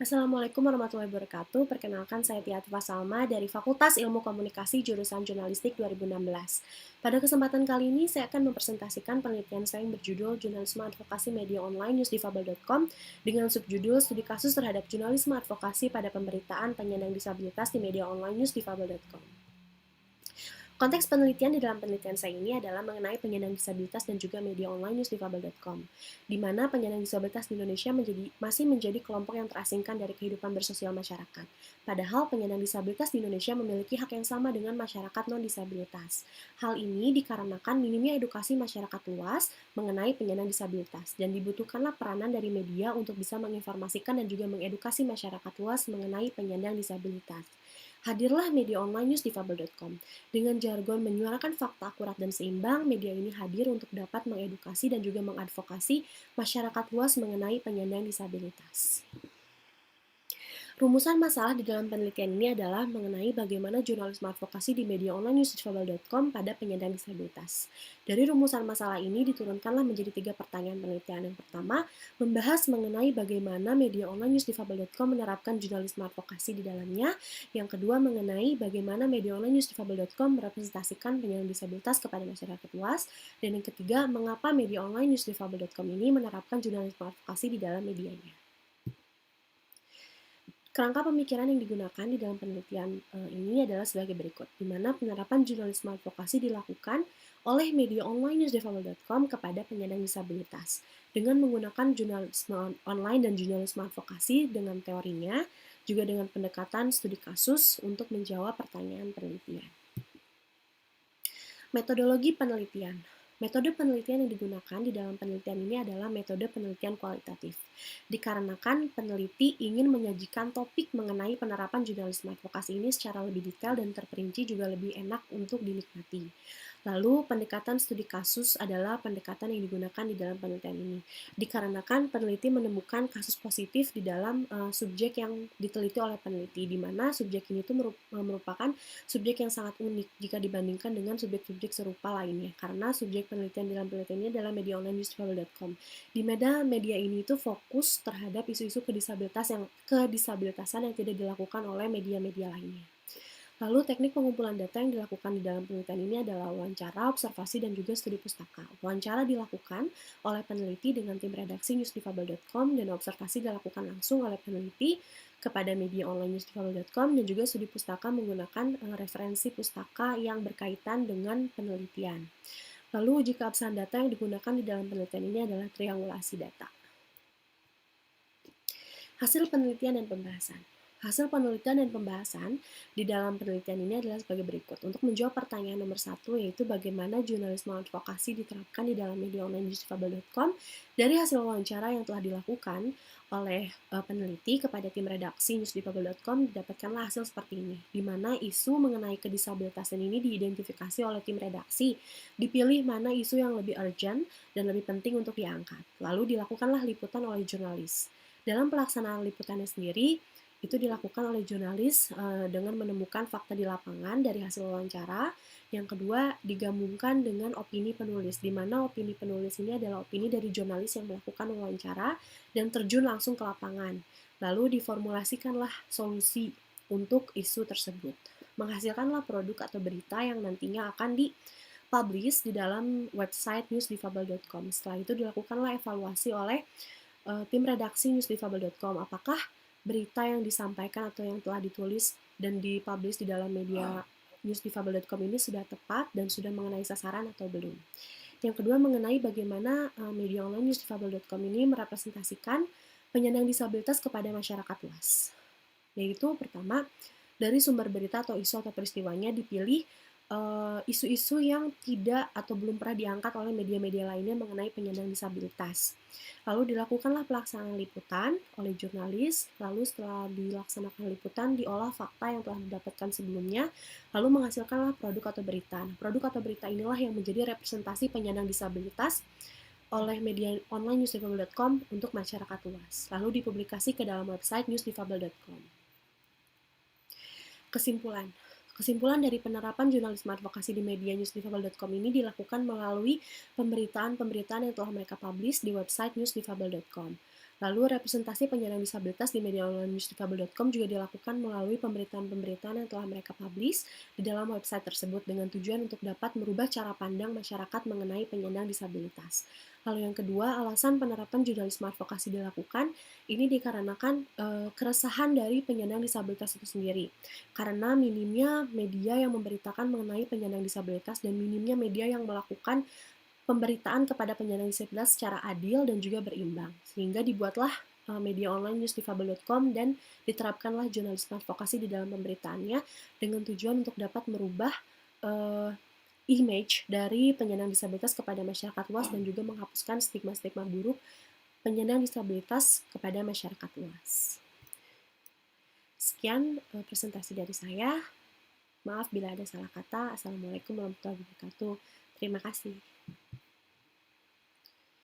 Assalamualaikum warahmatullahi wabarakatuh. Perkenalkan saya Tia Atifa Salma dari Fakultas Ilmu Komunikasi Jurusan Jurnalistik 2016. Pada kesempatan kali ini saya akan mempresentasikan penelitian saya yang berjudul Jurnalisme Advokasi Media Online newsdifabel.com dengan subjudul Studi Kasus Terhadap Jurnalisme Advokasi pada Pemberitaan Penyandang Disabilitas di Media Online newsdifabel.com. Konteks penelitian di dalam penelitian saya ini adalah mengenai penyandang disabilitas dan juga media online newsdifabel.com, di mana penyandang disabilitas di Indonesia masih menjadi kelompok yang terasingkan dari kehidupan bersosial masyarakat. Padahal penyandang disabilitas di Indonesia memiliki hak yang sama dengan masyarakat non-disabilitas. Hal ini dikarenakan minimnya edukasi masyarakat luas mengenai penyandang disabilitas, dan dibutuhkanlah peranan dari media untuk bisa menginformasikan dan juga mengedukasi masyarakat luas mengenai penyandang disabilitas. Hadirlah media online newsdifabel.com. Dengan jargon menyuarakan fakta akurat dan seimbang, media ini hadir untuk dapat mengedukasi dan juga mengadvokasi masyarakat luas mengenai penyandang disabilitas. Rumusan masalah di dalam penelitian ini adalah mengenai bagaimana jurnalisme advokasi di media online newsdifabel.com pada penyandang disabilitas. Dari rumusan masalah ini diturunkanlah menjadi 3 pertanyaan penelitian. Yang pertama, membahas mengenai bagaimana media online newsdifabel.com menerapkan jurnalisme advokasi di dalamnya. Yang kedua, mengenai bagaimana media online newsdifabel.com merepresentasikan penyandang disabilitas kepada masyarakat luas. Dan yang ketiga, mengapa media online newsdifabel.com ini menerapkan jurnalisme advokasi di dalam medianya. Kerangka pemikiran yang digunakan di dalam penelitian ini adalah sebagai berikut, di mana penerapan jurnalisme advokasi dilakukan oleh media online newsdifabel.com kepada penyandang disabilitas dengan menggunakan jurnalisme online dan jurnalisme advokasi dengan teorinya, juga dengan pendekatan studi kasus untuk menjawab pertanyaan penelitian. Metodologi penelitian. Metode penelitian yang digunakan di dalam penelitian ini adalah metode penelitian kualitatif. Dikarenakan peneliti ingin menyajikan topik mengenai penerapan jurnalisme advokasi ini secara lebih detail dan terperinci, juga lebih enak untuk dinikmati. Lalu, pendekatan studi kasus adalah pendekatan yang digunakan di dalam penelitian ini. Dikarenakan peneliti menemukan kasus positif di dalam subjek yang diteliti oleh peneliti, di mana subjek ini merupakan subjek yang sangat unik jika dibandingkan dengan subjek-subjek serupa lainnya, karena subjek penelitian dalam penelitian ini adalah media online newsdifabel.com. Di mana media ini itu fokus terhadap isu-isu kedisabilitasan yang tidak dilakukan oleh media-media lainnya. Lalu teknik pengumpulan data yang dilakukan di dalam penelitian ini adalah wawancara, observasi, dan juga studi pustaka. Wawancara dilakukan oleh peneliti dengan tim redaksi newsdifabel.com, dan observasi dilakukan langsung oleh peneliti kepada media online newsdifabel.com, dan juga studi pustaka menggunakan referensi pustaka yang berkaitan dengan penelitian. Lalu uji keabsahan data yang digunakan di dalam penelitian ini adalah triangulasi data. Hasil penelitian dan pembahasan. Hasil penelitian dan pembahasan di dalam penelitian ini adalah sebagai berikut. Untuk menjawab pertanyaan nomor 1, yaitu bagaimana jurnalisme advokasi diterapkan di dalam media online newsdifabel.com, dari hasil wawancara yang telah dilakukan oleh peneliti kepada tim redaksi newsdifabel.com, didapatkanlah hasil seperti ini, di mana isu mengenai kedisabilitasan ini diidentifikasi oleh tim redaksi, dipilih mana isu yang lebih urgent dan lebih penting untuk diangkat. Lalu dilakukanlah liputan oleh jurnalis. Dalam pelaksanaan liputannya sendiri, itu dilakukan oleh jurnalis dengan menemukan fakta di lapangan dari hasil wawancara. Yang kedua, digabungkan dengan opini penulis, di mana opini penulis ini adalah opini dari jurnalis yang melakukan wawancara dan terjun langsung ke lapangan. Lalu diformulasikanlah solusi untuk isu tersebut. Menghasilkanlah produk atau berita yang nantinya akan dipublish di dalam website newsdifabel.com. Setelah itu dilakukanlah evaluasi oleh tim redaksi newsdifabel.com. Apakah berita yang disampaikan atau yang telah ditulis dan dipublish di dalam media newsdifabel.com ini sudah tepat dan sudah mengenai sasaran atau belum. Yang kedua, mengenai bagaimana media online newsdifabel.com ini merepresentasikan penyandang disabilitas kepada masyarakat luas. Yaitu pertama, dari sumber berita atau isu atau peristiwanya dipilih isu-isu yang tidak atau belum pernah diangkat oleh media-media lainnya mengenai penyandang disabilitas. Lalu dilakukanlah pelaksanaan liputan oleh jurnalis, lalu setelah dilaksanakan liputan, diolah fakta yang telah didapatkan sebelumnya, lalu menghasilkanlah produk atau berita. Nah, produk atau berita inilah yang menjadi representasi penyandang disabilitas oleh media online newsdifabel.com untuk masyarakat luas. Lalu dipublikasi ke dalam website newsdifabel.com. Kesimpulan dari penerapan jurnalisme advokasi di media newsdifabel.com ini dilakukan melalui pemberitaan-pemberitaan yang telah mereka publish di website newsdifabel.com. Lalu representasi penyandang disabilitas di media online newsdifabel.com juga dilakukan melalui pemberitaan-pemberitaan yang telah mereka publish di dalam website tersebut dengan tujuan untuk dapat merubah cara pandang masyarakat mengenai penyandang disabilitas. Lalu yang kedua, alasan penerapan jurnalisme advokasi dilakukan ini dikarenakan keresahan dari penyandang disabilitas itu sendiri. Karena minimnya media yang memberitakan mengenai penyandang disabilitas dan minimnya media yang melakukan pemberitaan kepada penyandang disabilitas secara adil dan juga berimbang. Sehingga dibuatlah media online newsdifabel.com dan diterapkanlah jurnalisme advokasi di dalam pemberitaannya dengan tujuan untuk dapat merubah image dari penyandang disabilitas kepada masyarakat luas dan juga menghapuskan stigma-stigma buruk penyandang disabilitas kepada masyarakat luas. Sekian presentasi dari saya. Maaf bila ada salah kata. Assalamualaikum warahmatullahi wabarakatuh. Terima kasih.